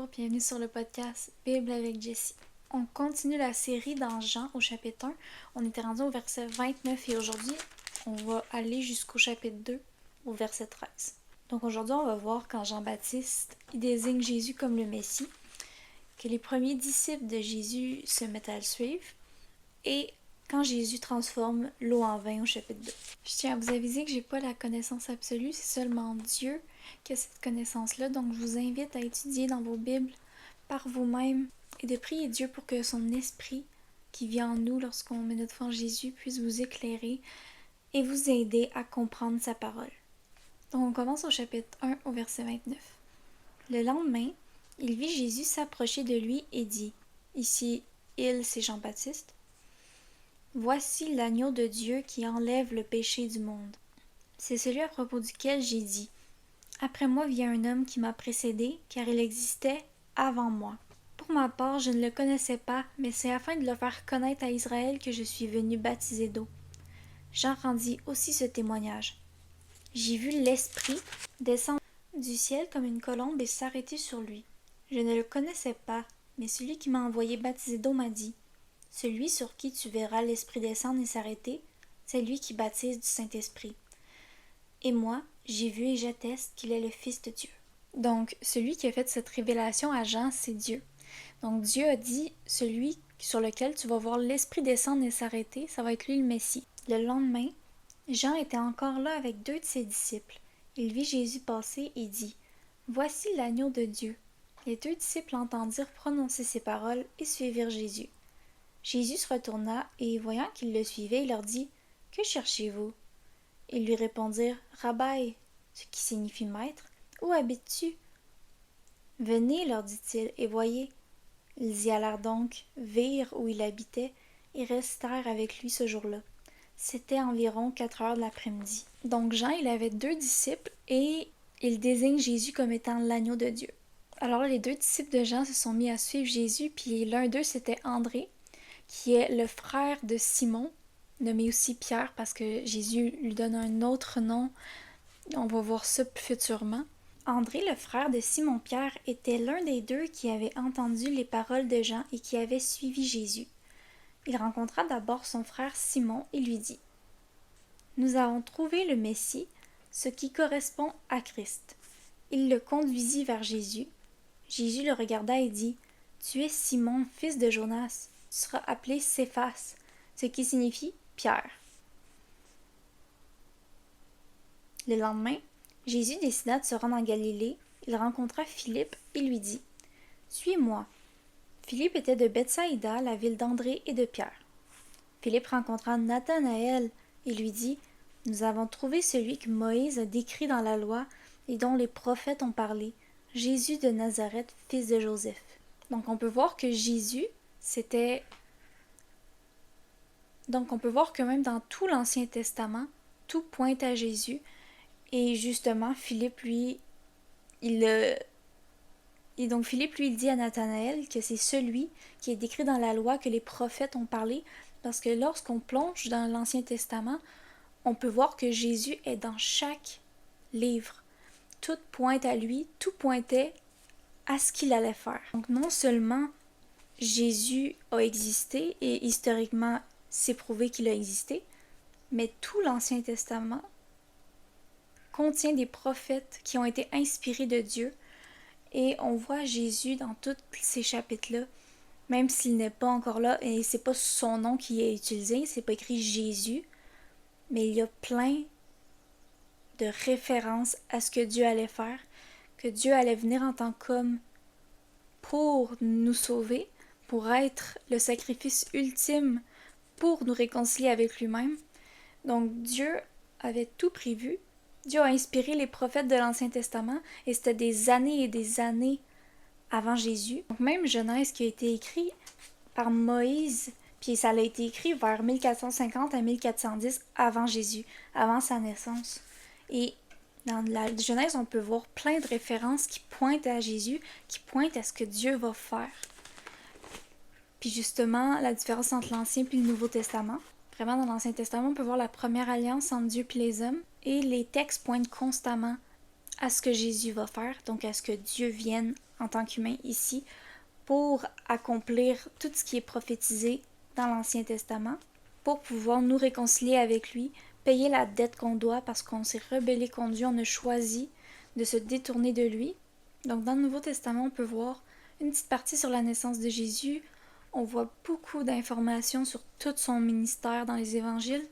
Bonjour, bienvenue sur le podcast Bible avec Jessie. On continue la série dans Jean au chapitre 1. On était rendu au verset 29 et aujourd'hui, on va aller jusqu'au chapitre 2, au verset 13. Donc aujourd'hui, on va voir quand Jean-Baptiste désigne Jésus comme le Messie, que les premiers disciples de Jésus se mettent à le suivre et quand Jésus transforme l'eau en vin au chapitre 2. Je tiens à vous aviser que j'ai pas la connaissance absolue, c'est seulement Dieu qui a cette connaissance-là, donc je vous invite à étudier dans vos Bibles par vous-même et de prier Dieu pour que son esprit qui vit en nous lorsqu'on met notre foi en Jésus puisse vous éclairer et vous aider à comprendre sa parole. Donc on commence au chapitre 1 au verset 29. Le lendemain, il vit Jésus s'approcher de lui et dit, ici, il, c'est Jean-Baptiste, « Voici l'agneau de Dieu qui enlève le péché du monde. C'est celui à propos duquel j'ai dit, après moi vient un homme qui m'a précédé, car il existait avant moi. Pour ma part, je ne le connaissais pas, mais c'est afin de le faire connaître à Israël que je suis venu baptiser d'eau. » Jean rendit aussi ce témoignage. J'ai vu l'Esprit descendre du ciel comme une colombe et s'arrêter sur lui. Je ne le connaissais pas, mais celui qui m'a envoyé baptiser d'eau m'a dit, « Celui sur qui tu verras l'Esprit descendre et s'arrêter, c'est lui qui baptise du Saint-Esprit. » Et moi, j'ai vu et j'atteste qu'il est le Fils de Dieu. Donc, celui qui a fait cette révélation à Jean, c'est Dieu. Donc, Dieu a dit, celui sur lequel tu vas voir l'Esprit descendre et s'arrêter, ça va être lui le Messie. Le lendemain, Jean était encore là avec 2 de ses disciples. Il vit Jésus passer et dit, « Voici l'agneau de Dieu. » Les 2 disciples entendirent prononcer ces paroles et suivirent Jésus. Jésus se retourna et, voyant qu'ils le suivaient, il leur dit, « Que cherchez-vous » Ils lui répondirent, « Rabbi », ce qui signifie maître, « où habites-tu » ? Venez, leur dit-il, et voyez. Ils y allèrent donc, virent où il habitait, et restèrent avec lui ce jour-là. C'était environ 4 heures de l'après-midi. Donc Jean, il avait 2 disciples, et il désigne Jésus comme étant l'agneau de Dieu. Alors les 2 disciples de Jean se sont mis à suivre Jésus, puis l'un d'eux, c'était André, qui est le frère de Simon, nommé aussi Pierre parce que Jésus lui donne un autre nom. On va voir ça plus futurement. André, le frère de Simon-Pierre, était l'un des 2 qui avait entendu les paroles de Jean et qui avait suivi Jésus. Il rencontra d'abord son frère Simon et lui dit, « Nous avons trouvé le Messie, ce qui correspond à Christ. » Il le conduisit vers Jésus. Jésus le regarda et dit, « Tu es Simon, fils de Jonas, tu seras appelé Céphas, ce qui signifie Pierre. » Le lendemain, Jésus décida de se rendre en Galilée. Il rencontra Philippe et lui dit, « Suis-moi. » Philippe était de Bethsaïda, la ville d'André et de Pierre. Philippe rencontra Nathanaël et lui dit, « Nous avons trouvé celui que Moïse a décrit dans la loi et dont les prophètes ont parlé, Jésus de Nazareth, fils de Joseph. » Donc on peut voir que Jésus, Donc on peut voir que même dans tout l'Ancien Testament, tout pointe à Jésus. Et justement, Philippe, lui, il dit à Nathanaël que c'est celui qui est décrit dans la loi que les prophètes ont parlé, parce que lorsqu'on plonge dans l'Ancien Testament, on peut voir que Jésus est dans chaque livre. Tout pointe à lui, tout pointait à ce qu'il allait faire. Donc non seulement Jésus a existé, et historiquement, c'est prouvé qu'il a existé, mais tout l'Ancien Testament contient des prophètes qui ont été inspirés de Dieu. Et on voit Jésus dans tous ces chapitres-là, même s'il n'est pas encore là, et c'est pas son nom qui est utilisé, c'est pas écrit Jésus, mais il y a plein de références à ce que Dieu allait faire, que Dieu allait venir en tant qu'homme pour nous sauver, pour être le sacrifice ultime pour nous réconcilier avec lui-même. Donc Dieu avait tout prévu. Dieu a inspiré les prophètes de l'Ancien Testament et c'était des années et des années avant Jésus. Donc même Genèse qui a été écrit par Moïse, puis ça a été écrit vers 1450 à 1410 avant Jésus, avant sa naissance. Et dans la Genèse, on peut voir plein de références qui pointent à Jésus, qui pointent à ce que Dieu va faire. Puis justement, la différence entre l'Ancien et le Nouveau Testament. Vraiment, dans l'Ancien Testament, on peut voir la première alliance entre Dieu et les hommes. Et les textes pointent constamment à ce que Jésus va faire, donc à ce que Dieu vienne en tant qu'humain ici pour accomplir tout ce qui est prophétisé dans l'Ancien Testament, pour pouvoir nous réconcilier avec lui, payer la dette qu'on doit parce qu'on s'est rebellé contre Dieu, on a choisi de se détourner de lui. Donc dans le Nouveau Testament, on peut voir une petite partie sur la naissance de Jésus. On voit beaucoup d'informations sur tout son ministère dans les évangiles,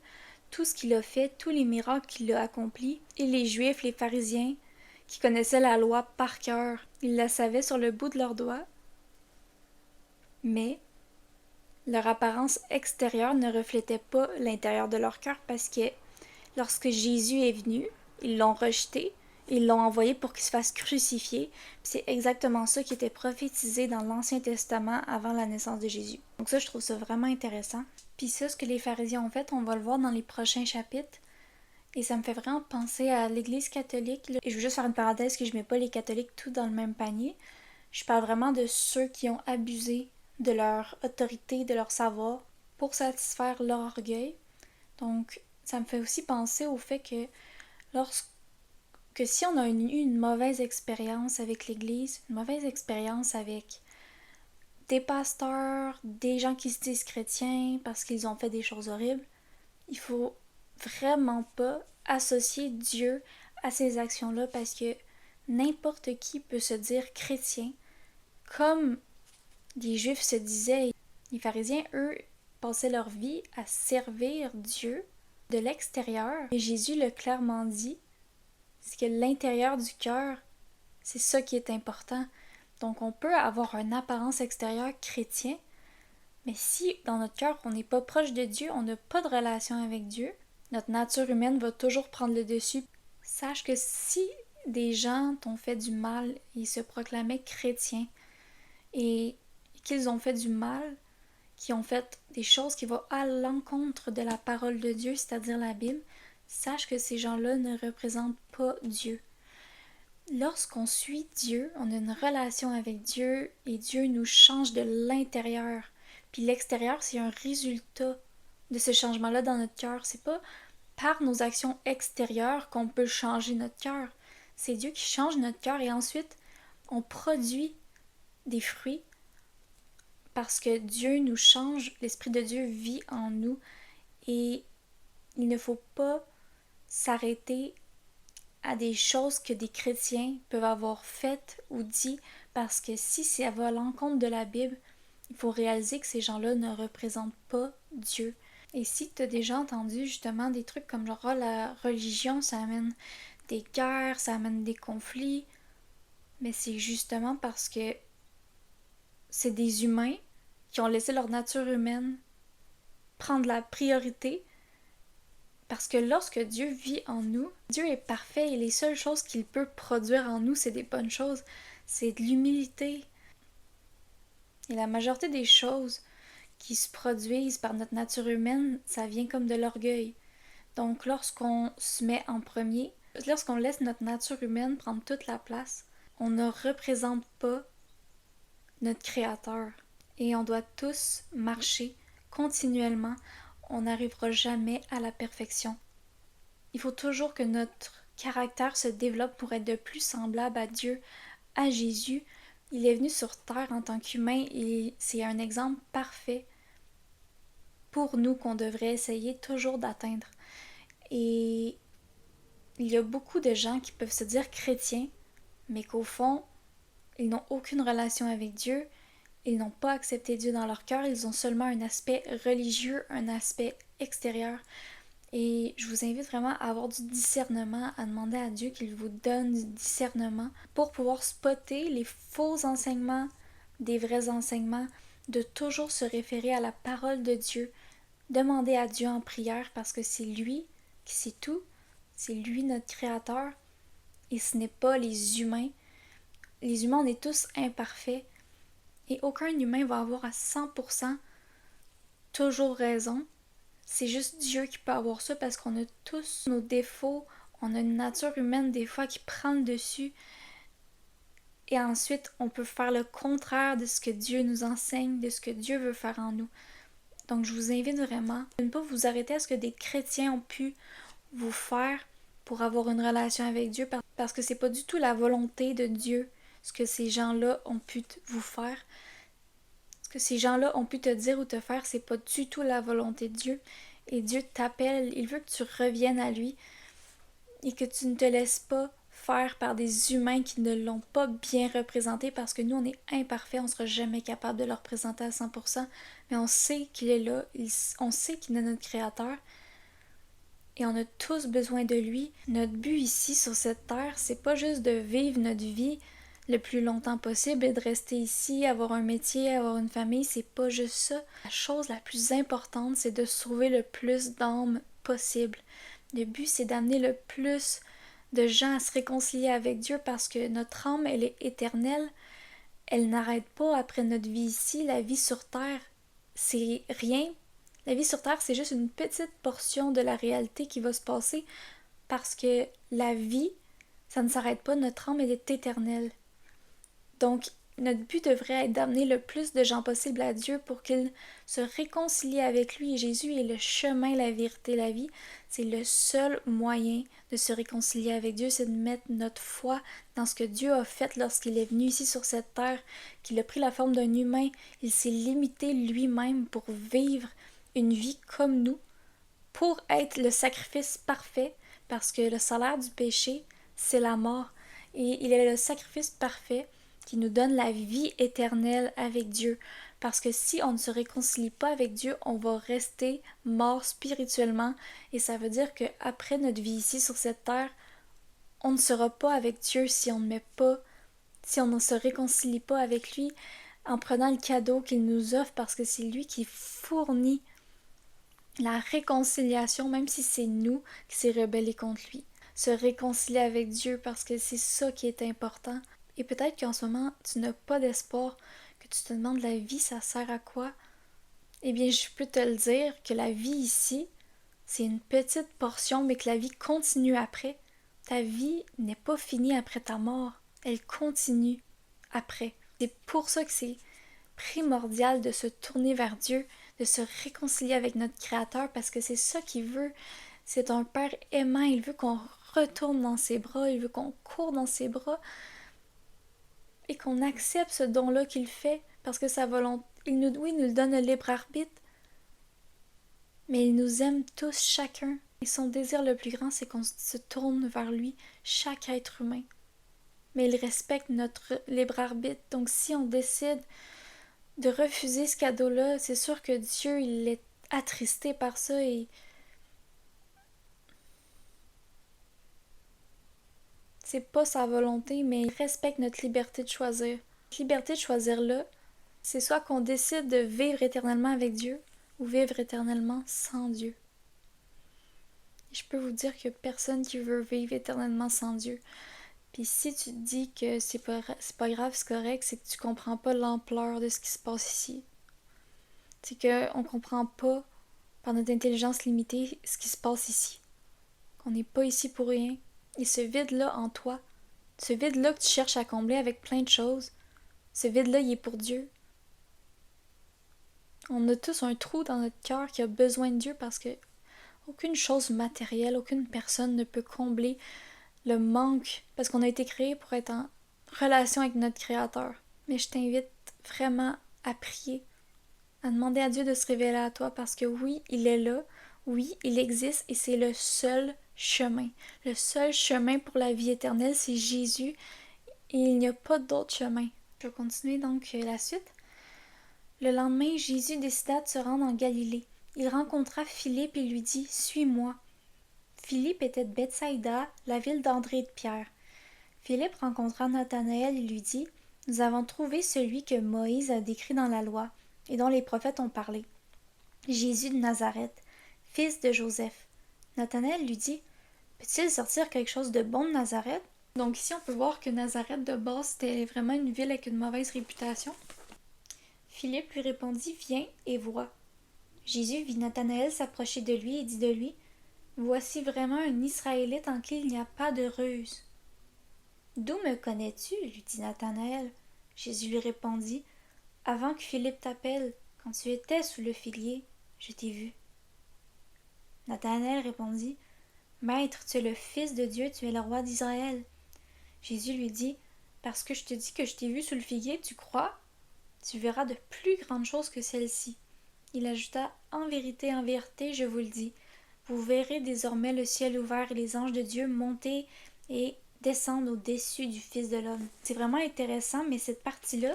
tout ce qu'il a fait, tous les miracles qu'il a accomplis. Et les Juifs, les pharisiens, qui connaissaient la loi par cœur, ils la savaient sur le bout de leurs doigts. Mais leur apparence extérieure ne reflétait pas l'intérieur de leur cœur parce que lorsque Jésus est venu, ils l'ont rejeté, ils l'ont envoyé pour qu'il se fasse crucifier. C'est exactement ça qui était prophétisé dans l'Ancien Testament avant la naissance de Jésus. Donc ça, je trouve ça vraiment intéressant. Puis ça, ce que les pharisiens ont fait, on va le voir dans les prochains chapitres. Et ça me fait vraiment penser à l'Église catholique. Et je veux juste faire une parenthèse que je mets pas les catholiques tout dans le même panier. Je parle vraiment de ceux qui ont abusé de leur autorité, de leur savoir pour satisfaire leur orgueil. Donc, ça me fait aussi penser au fait que si on a eu une mauvaise expérience avec l'Église, une mauvaise expérience avec des pasteurs, des gens qui se disent chrétiens parce qu'ils ont fait des choses horribles, il faut vraiment pas associer Dieu à ces actions-là parce que n'importe qui peut se dire chrétien comme les Juifs se disaient. Les pharisiens, eux, passaient leur vie à servir Dieu de l'extérieur. Et Jésus l'a clairement dit, c'est que l'intérieur du cœur, c'est ça qui est important. Donc on peut avoir une apparence extérieure chrétien, mais si dans notre cœur on n'est pas proche de Dieu, on n'a pas de relation avec Dieu, notre nature humaine va toujours prendre le dessus. Sache que si des gens t'ont fait du mal, ils se proclamaient chrétiens, et qu'ils ont fait du mal, qui ont fait des choses qui vont à l'encontre de la parole de Dieu, c'est-à-dire la Bible, sache que ces gens-là ne représentent pas Dieu. Lorsqu'on suit Dieu, on a une relation avec Dieu et Dieu nous change de l'intérieur. Puis l'extérieur, c'est un résultat de ce changement-là dans notre cœur. C'est pas par nos actions extérieures qu'on peut changer notre cœur. C'est Dieu qui change notre cœur et ensuite on produit des fruits parce que Dieu nous change, l'Esprit de Dieu vit en nous et il ne faut pas s'arrêter à des choses que des chrétiens peuvent avoir faites ou dit parce que si ça va à l'encontre de la Bible, il faut réaliser que ces gens-là ne représentent pas Dieu. Et si tu as déjà entendu justement des trucs comme genre la religion, ça amène des guerres, ça amène des conflits, mais c'est justement parce que c'est des humains qui ont laissé leur nature humaine prendre la priorité parce que lorsque Dieu vit en nous, Dieu est parfait et les seules choses qu'il peut produire en nous, c'est des bonnes choses. C'est de l'humilité. Et la majorité des choses qui se produisent par notre nature humaine, ça vient comme de l'orgueil. Donc lorsqu'on se met en premier, lorsqu'on laisse notre nature humaine prendre toute la place, on ne représente pas notre Créateur. Et on doit tous marcher continuellement. On n'arrivera jamais à la perfection. Il faut toujours que notre caractère se développe pour être de plus semblable à Dieu, à Jésus. Il est venu sur terre en tant qu'humain et c'est un exemple parfait pour nous qu'on devrait essayer toujours d'atteindre. Et il y a beaucoup de gens qui peuvent se dire chrétiens, mais qu'au fond, ils n'ont aucune relation avec Dieu. Ils n'ont pas accepté Dieu dans leur cœur, ils ont seulement un aspect religieux, un aspect extérieur. Et je vous invite vraiment à avoir du discernement, à demander à Dieu qu'il vous donne du discernement pour pouvoir spotter les faux enseignements des vrais enseignements, de toujours se référer à la parole de Dieu, demander à Dieu en prière parce que c'est lui qui sait tout, c'est lui notre créateur et ce n'est pas les humains. Les humains, on est tous imparfaits. Et aucun humain va avoir à 100% toujours raison. C'est juste Dieu qui peut avoir ça parce qu'on a tous nos défauts. On a une nature humaine des fois qui prend le dessus. Et ensuite, on peut faire le contraire de ce que Dieu nous enseigne, de ce que Dieu veut faire en nous. Donc je vous invite vraiment à ne pas vous arrêter à ce que des chrétiens ont pu vous faire pour avoir une relation avec Dieu parce que c'est pas du tout la volonté de Dieu ce que ces gens-là ont pu vous faire. Ce que ces gens-là ont pu te dire ou te faire, c'est pas du tout la volonté de Dieu. Et Dieu t'appelle, il veut que tu reviennes à lui et que tu ne te laisses pas faire par des humains qui ne l'ont pas bien représenté parce que nous, on est imparfaits, on ne sera jamais capable de le représenter à 100%, mais on sait qu'il est là, on sait qu'il est notre créateur et on a tous besoin de lui. Notre but ici, sur cette terre, c'est pas juste de vivre notre vie le plus longtemps possible et de rester ici, avoir un métier, avoir une famille, c'est pas juste ça. La chose la plus importante, c'est de sauver le plus d'âmes possible. Le but, c'est d'amener le plus de gens à se réconcilier avec Dieu parce que notre âme, elle est éternelle. Elle n'arrête pas après notre vie ici. La vie sur Terre, c'est rien. La vie sur Terre, c'est juste une petite portion de la réalité qui va se passer parce que la vie, ça ne s'arrête pas. Notre âme, elle est éternelle. Donc, notre but devrait être d'amener le plus de gens possible à Dieu pour qu'ils se réconcilient avec lui. Et Jésus est le chemin, la vérité, la vie. C'est le seul moyen de se réconcilier avec Dieu, c'est de mettre notre foi dans ce que Dieu a fait lorsqu'il est venu ici sur cette terre, qu'il a pris la forme d'un humain. Il s'est limité lui-même pour vivre une vie comme nous, pour être le sacrifice parfait, parce que le salaire du péché, c'est la mort. Et il est le sacrifice parfait qui nous donne la vie éternelle avec Dieu. Parce que si on ne se réconcilie pas avec Dieu, on va rester mort spirituellement. Et ça veut dire qu'après notre vie ici sur cette terre, on ne sera pas avec Dieu si on ne met pas, si on ne se réconcilie pas avec lui en prenant le cadeau qu'il nous offre parce que c'est lui qui fournit la réconciliation, même si c'est nous qui s'est rebellés contre lui. Se réconcilier avec Dieu parce que c'est ça qui est important. Et peut-être qu'en ce moment, tu n'as pas d'espoir, que tu te demandes la vie, ça sert à quoi? Eh bien, je peux te le dire que la vie ici, c'est une petite portion, mais que la vie continue après. Ta vie n'est pas finie après ta mort. Elle continue après. C'est pour ça que c'est primordial de se tourner vers Dieu, de se réconcilier avec notre Créateur, parce que c'est ça qu'il veut. C'est un Père aimant, il veut qu'on retourne dans ses bras, il veut qu'on court dans ses bras et qu'on accepte ce don-là qu'il fait, parce que sa volonté, oui, il nous donne le libre arbitre, mais il nous aime tous, chacun. Et son désir le plus grand, c'est qu'on se tourne vers lui, chaque être humain. Mais il respecte notre libre arbitre, donc si on décide de refuser ce cadeau-là, c'est sûr que Dieu, il est attristé par ça et c'est pas sa volonté, mais il respecte notre liberté de choisir. Cette liberté de choisir-là, c'est soit qu'on décide de vivre éternellement avec Dieu ou vivre éternellement sans Dieu. Et je peux vous dire qu'il n'y a personne qui veut vivre éternellement sans Dieu. Puis si tu te dis que c'est pas grave, c'est correct, c'est que tu comprends pas l'ampleur de ce qui se passe ici. C'est qu'on comprend pas, par notre intelligence limitée, ce qui se passe ici. Qu'on n'est pas ici pour rien. Et ce vide-là en toi, ce vide-là que tu cherches à combler avec plein de choses, ce vide-là, il est pour Dieu. On a tous un trou dans notre cœur qui a besoin de Dieu parce que aucune chose matérielle, aucune personne ne peut combler le manque parce qu'on a été créé pour être en relation avec notre Créateur. Mais je t'invite vraiment à prier, à demander à Dieu de se révéler à toi parce que oui, il est là, oui, il existe et c'est le seul chemin. Le seul chemin pour la vie éternelle, c'est Jésus et il n'y a pas d'autre chemin. Je vais continuer donc la suite. Le lendemain, Jésus décida de se rendre en Galilée. Il rencontra Philippe et lui dit « Suis-moi ». Philippe était de Bethsaïda, la ville d'André et de Pierre. Philippe rencontra Nathanaël et lui dit « Nous avons trouvé celui que Moïse a décrit dans la loi et dont les prophètes ont parlé. Jésus de Nazareth, fils de Joseph. » Nathanaël lui dit « Peut-il sortir quelque chose de bon de Nazareth ?» Donc ici, on peut voir que Nazareth, de base, c'était vraiment une ville avec une mauvaise réputation. Philippe lui répondit « Viens et vois. » Jésus vit Nathanaël s'approcher de lui et dit de lui « Voici vraiment un Israélite en qui il n'y a pas de ruse. » « D'où me connais-tu » lui dit Nathanaël. Jésus lui répondit « Avant que Philippe t'appelle, quand tu étais sous le figuier, je t'ai vu. » Nathanaël répondit « Maître, tu es le Fils de Dieu, tu es le roi d'Israël. » Jésus lui dit Parce que je te dis que je t'ai vu sous le figuier, tu crois? Tu verras de plus grandes choses que celles-ci. Il ajouta, en vérité, je vous le dis, vous verrez désormais le ciel ouvert et les anges de Dieu monter et descendre au-dessus du Fils de l'homme. C'est vraiment intéressant, mais cette partie-là,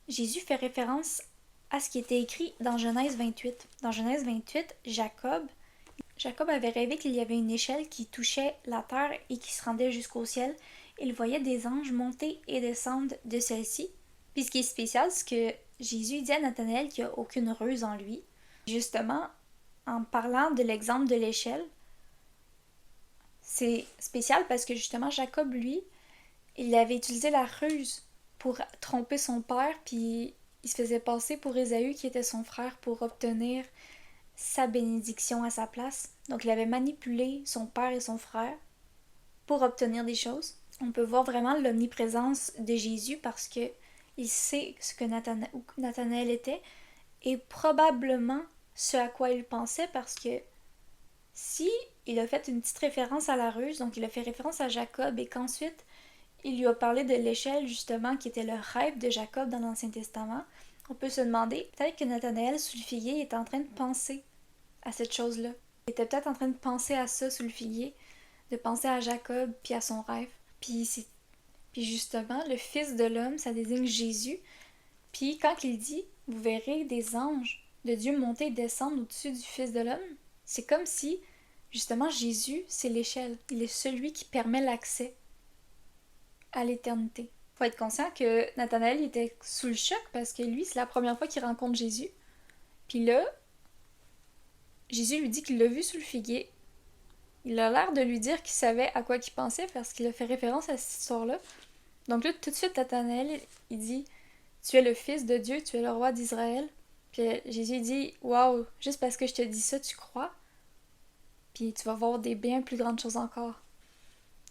Jésus fait référence à ce qui était écrit dans Genèse 28. Dans Genèse 28, Jacob avait rêvé qu'il y avait une échelle qui touchait la terre et qui se rendait jusqu'au ciel. Il voyait des anges monter et descendre de celle-ci. Puis ce qui est spécial, c'est que Jésus dit à Nathanaël qu'il n'y a aucune ruse en lui. Justement, en parlant de l'exemple de l'échelle, c'est spécial parce que justement, Jacob, lui, il avait utilisé la ruse pour tromper son père, puis il se faisait passer pour Ésaü, qui était son frère, pour obtenir sa bénédiction à sa place. Donc il avait manipulé son père et son frère pour obtenir des choses. On peut voir vraiment l'omniprésence de Jésus parce que il sait ce que Nathanaël était et probablement ce à quoi il pensait, parce que si il a fait une petite référence à la ruse, donc il a fait référence à Jacob et qu'ensuite il lui a parlé de l'échelle justement qui était le rêve de Jacob dans l'Ancien Testament, on peut se demander peut-être que Nathanaël sous le figuier est en train de penser à cette chose-là. Il était peut-être en train de penser à ça sous le figuier, de penser à Jacob puis à son rêve. Puis justement, le Fils de l'homme, ça désigne Jésus. Puis quand il dit « Vous verrez des anges de Dieu monter et descendre au-dessus du Fils de l'homme », c'est comme si, justement, Jésus, c'est l'échelle. Il est celui qui permet l'accès à l'éternité. Faut être conscient que Nathanaël était sous le choc parce que lui, c'est la première fois qu'il rencontre Jésus. Puis là, Jésus lui dit qu'il l'a vu sous le figuier. Il a l'air de lui dire qu'il savait à quoi il pensait parce qu'il a fait référence à cette histoire-là. Donc là, tout de suite, Nathanaël, il dit « Tu es le Fils de Dieu, tu es le roi d'Israël. » Puis Jésus dit « Waouh, juste parce que je te dis ça, tu crois? Puis tu vas voir des bien plus grandes choses encore. »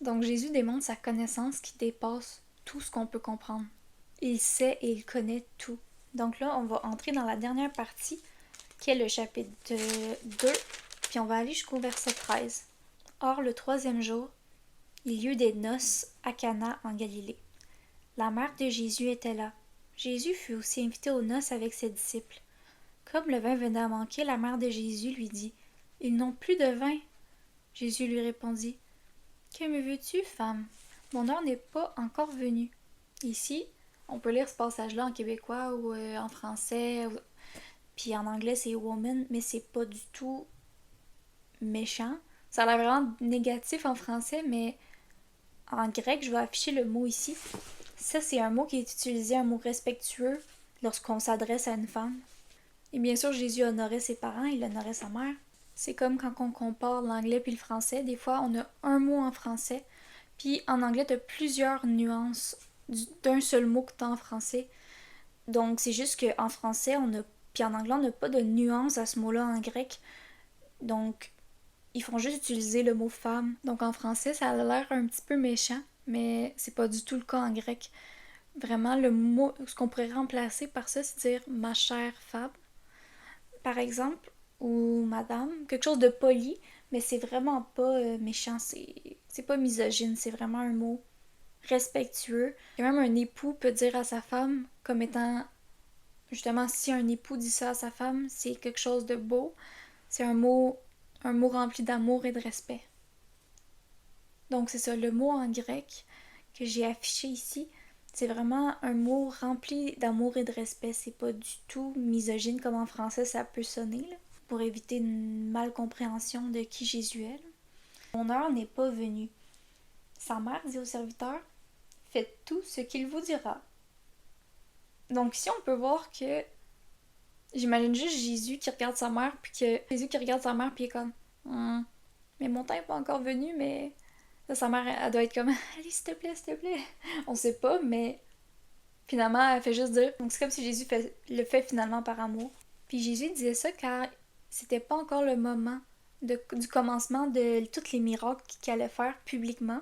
Donc Jésus démontre sa connaissance qui dépasse tout ce qu'on peut comprendre. Il sait et il connaît tout. Donc là, on va entrer dans la dernière partie, qui est le chapitre 2, puis on va aller jusqu'au verset 13. Or, le 3e jour, il y eut des noces à Cana en Galilée. La mère de Jésus était là. Jésus fut aussi invité aux noces avec ses disciples. Comme le vin venait à manquer, la mère de Jésus lui dit « Ils n'ont plus de vin. » Jésus lui répondit « Que me veux-tu, femme? Mon heure n'est pas encore venue. » Ici, on peut lire ce passage-là en québécois ou en français, puis en anglais c'est woman, mais c'est pas du tout méchant. Ça a l'air vraiment négatif en français, mais en grec, je vais afficher le mot ici. Ça, c'est un mot qui est utilisé, un mot respectueux lorsqu'on s'adresse à une femme. Et bien sûr, Jésus honorait ses parents, il honorait sa mère. C'est comme quand on compare l'anglais puis le français. Des fois, on a un mot en français, puis en anglais, tu as plusieurs nuances d'un seul mot que tu as en français. Donc, c'est juste qu'en français, puis en anglais, on n'a pas de nuance à ce mot-là en grec. Donc, ils font juste utiliser le mot femme. Donc, en français, ça a l'air un petit peu méchant, mais c'est pas du tout le cas en grec. Vraiment, le mot, ce qu'on pourrait remplacer par ça, c'est dire ma chère femme, par exemple, ou madame, quelque chose de poli, mais c'est vraiment pas méchant, c'est pas misogyne, c'est vraiment un mot respectueux. Et même un époux peut dire à sa femme, comme étant, justement, si un époux dit ça à sa femme, c'est quelque chose de beau, c'est un mot rempli d'amour et de respect. Donc c'est ça, le mot en grec que j'ai affiché ici, c'est vraiment un mot rempli d'amour et de respect. C'est pas du tout misogyne comme en français ça peut sonner, là, pour éviter une malcompréhension de qui Jésus est. Là. Mon heure n'est pas venue. Sa mère dit au serviteur, faites tout ce qu'il vous dira. Donc ici on peut voir que j'imagine juste Jésus qui regarde sa mère, puis que Jésus qui regarde sa mère, puis il est comme mais mon temps n'est pas encore venu, mais là, sa mère, elle doit être comme allez, s'il te plaît, s'il te plaît. On sait pas, mais finalement, elle fait juste dire. Donc c'est comme si Jésus le fait finalement par amour. Puis Jésus disait ça car c'était pas encore le moment du commencement de tous les miracles qu'il allait faire publiquement.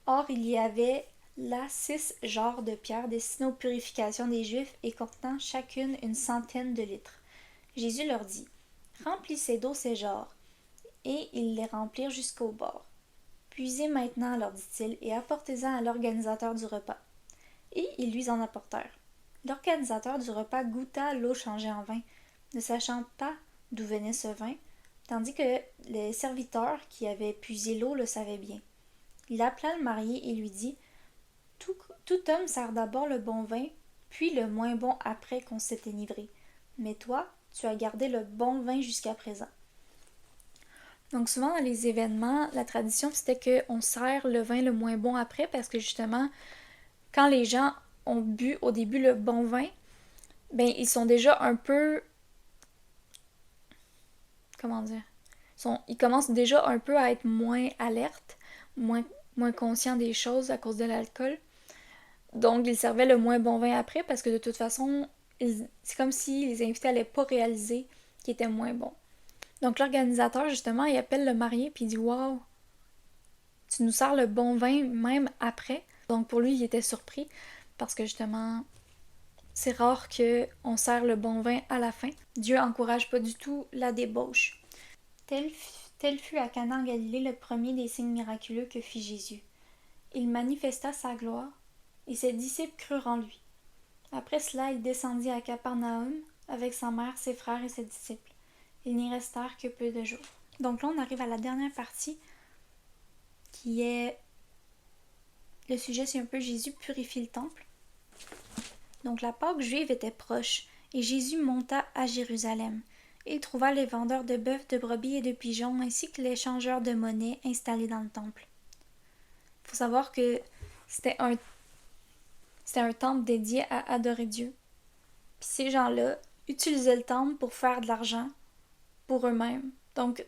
Or, il y avait là 6 jarres de pierre destinées aux purifications des Juifs et contenant chacune une centaine de litres. Jésus leur dit, remplissez d'eau ces jarres. Et ils les remplirent jusqu'au bord. Puisez maintenant, leur dit-il, et apportez-en à l'organisateur du repas. Et ils lui en apportèrent. L'organisateur du repas goûta l'eau changée en vin, ne sachant pas d'où venait ce vin, tandis que les serviteurs qui avaient puisé l'eau le savaient bien. Il appela le marié et lui dit « Tout homme sert d'abord le bon vin, puis le moins bon après qu'on s'est enivré. Mais toi, tu as gardé le bon vin jusqu'à présent. » Donc souvent dans les événements, la tradition c'était qu'on sert le vin le moins bon après parce que justement, quand les gens ont bu au début le bon vin, ben ils sont déjà un peu... Comment dire? Ils commencent déjà un peu à être moins alertes, moins conscients des choses à cause de l'alcool. Donc ils servaient le moins bon vin après parce que de toute façon, c'est comme si les invités n'allaient pas réaliser qu'il était moins bon. Donc l'organisateur, justement, il appelle le marié puis il dit « Wow, tu nous sers le bon vin même après. » Donc pour lui, il était surpris parce que justement, c'est rare qu'on sert le bon vin à la fin. Dieu encourage pas du tout la débauche. Tel fut à Cana en Galilée le premier des signes miraculeux que fit Jésus. Il manifesta sa gloire et ses disciples crurent en lui. Après cela, il descendit à Capernaum avec sa mère, ses frères et ses disciples. Ils n'y restèrent que peu de jours. Donc là, on arrive à la dernière partie qui est... Le sujet, c'est un peu Jésus purifie le temple. Donc la Pâque juive était proche et Jésus monta à Jérusalem. Il trouva les vendeurs de bœufs, de brebis et de pigeons ainsi que les changeurs de monnaie installés dans le temple. Il faut savoir que c'était un temple dédié à adorer Dieu. Puis ces gens-là utilisaient le temple pour faire de l'argent pour eux-mêmes. Donc,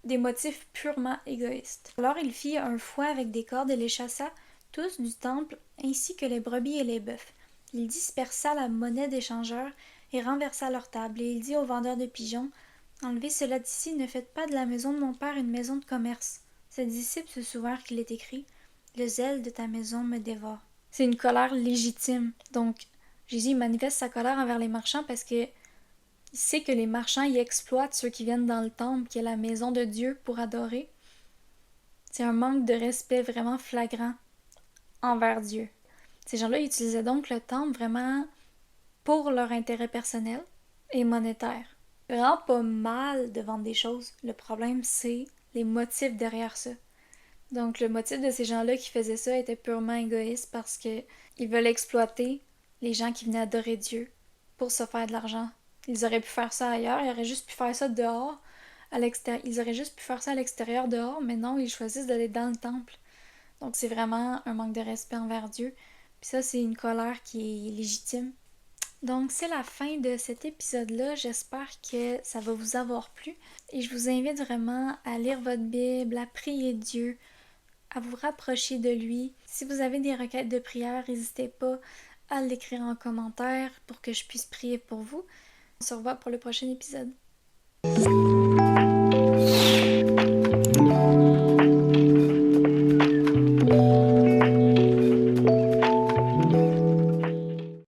des motifs purement égoïstes. Alors il fit un fouet avec des cordes et les chassa tous du temple, ainsi que les brebis et les bœufs. Il dispersa la monnaie des changeurs et renversa leur table, et il dit aux vendeurs de pigeons « Enlevez cela d'ici, ne faites pas de la maison de mon père une maison de commerce. » Ses disciples se souvinrent qu'il est écrit « Le zèle de ta maison me dévore. » C'est une colère légitime. Donc, Jésus manifeste sa colère envers les marchands parce que il sait que les marchands y exploitent ceux qui viennent dans le temple, qui est la maison de Dieu, pour adorer. C'est un manque de respect vraiment flagrant envers Dieu. Ces gens-là utilisaient donc le temple vraiment pour leur intérêt personnel et monétaire. C'est vraiment pas mal de vendre des choses. Le problème, c'est les motifs derrière ça. Donc, le motif de ces gens-là qui faisaient ça était purement égoïste parce qu'ils veulent exploiter les gens qui venaient adorer Dieu pour se faire de l'argent. Ils auraient pu faire ça ailleurs, ils auraient juste pu faire ça dehors, à l'extérieur. Ils auraient juste pu faire ça à l'extérieur dehors, mais non, ils choisissent d'aller dans le temple. Donc c'est vraiment un manque de respect envers Dieu. Puis ça, c'est une colère qui est légitime. Donc c'est la fin de cet épisode-là. J'espère que ça va vous avoir plu. Et je vous invite vraiment à lire votre Bible, à prier Dieu, à vous rapprocher de lui. Si vous avez des requêtes de prière, n'hésitez pas à l'écrire en commentaire pour que je puisse prier pour vous. On se revoit pour le prochain épisode.